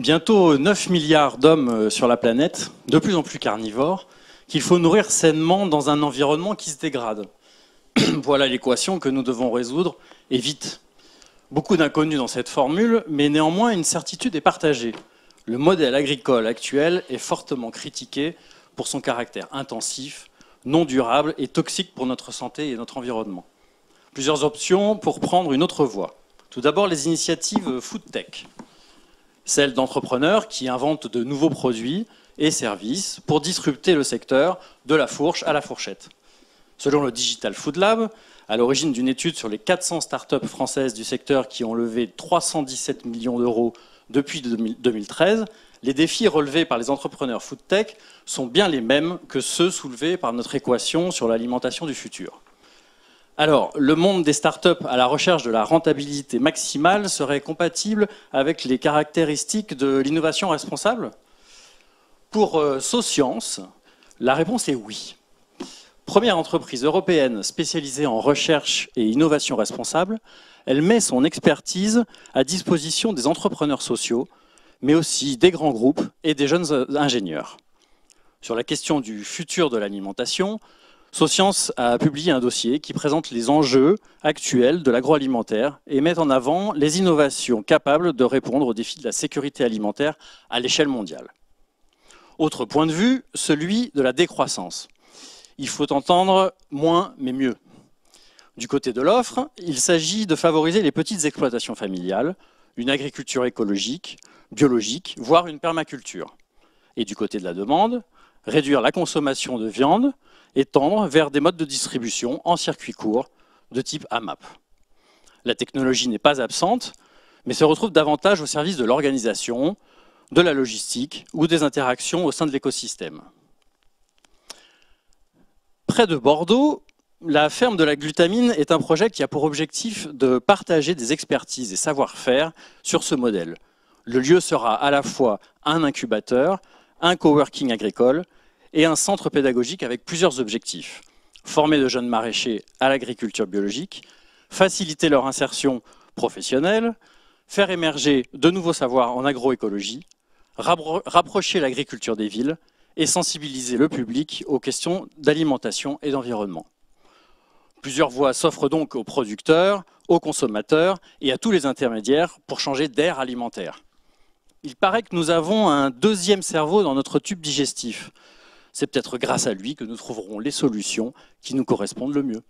Bientôt 9 milliards d'hommes sur la planète, de plus en plus carnivores, qu'il faut nourrir sainement dans un environnement qui se dégrade. Voilà l'équation que nous devons résoudre, et vite. Beaucoup d'inconnus dans cette formule, mais néanmoins une certitude est partagée. Le modèle agricole actuel est fortement critiqué pour son caractère intensif, non durable et toxique pour notre santé et notre environnement. Plusieurs options pour prendre une autre voie. Tout d'abord, les initiatives food tech. Celles d'entrepreneurs qui inventent de nouveaux produits et services pour disrupter le secteur de la fourche à la fourchette. Selon le Digital Food Lab, à l'origine d'une étude sur les 400 startups françaises du secteur qui ont levé 317 millions d'euros depuis 2013, les défis relevés par les entrepreneurs food tech sont bien les mêmes que ceux soulevés par notre équation sur l'alimentation du futur. Alors, le monde des startups à la recherche de la rentabilité maximale serait compatible avec les caractéristiques de l'innovation responsable? Pour Socience, la réponse est oui. Première entreprise européenne spécialisée en recherche et innovation responsable, elle met son expertise à disposition des entrepreneurs sociaux, mais aussi des grands groupes et des jeunes ingénieurs. Sur la question du futur de l'alimentation, Socience a publié un dossier qui présente les enjeux actuels de l'agroalimentaire et met en avant les innovations capables de répondre aux défis de la sécurité alimentaire à l'échelle mondiale. Autre point de vue, celui de la décroissance. Il faut entendre moins mais mieux. Du côté de l'offre, il s'agit de favoriser les petites exploitations familiales, une agriculture écologique, biologique, voire une permaculture. Et du côté de la demande, réduire la consommation de viande et tendre vers des modes de distribution en circuit court de type AMAP. La technologie n'est pas absente, mais se retrouve davantage au service de l'organisation, de la logistique ou des interactions au sein de l'écosystème. Près de Bordeaux, la ferme de la glutamine est un projet qui a pour objectif de partager des expertises et savoir-faire sur ce modèle. Le lieu sera à la fois un incubateur, un coworking agricole et un centre pédagogique avec plusieurs objectifs. Former de jeunes maraîchers à l'agriculture biologique, faciliter leur insertion professionnelle, faire émerger de nouveaux savoirs en agroécologie, rapprocher l'agriculture des villes et sensibiliser le public aux questions d'alimentation et d'environnement. Plusieurs voies s'offrent donc aux producteurs, aux consommateurs et à tous les intermédiaires pour changer d'ère alimentaire. Il paraît que nous avons un deuxième cerveau dans notre tube digestif. C'est peut-être grâce à lui que nous trouverons les solutions qui nous correspondent le mieux.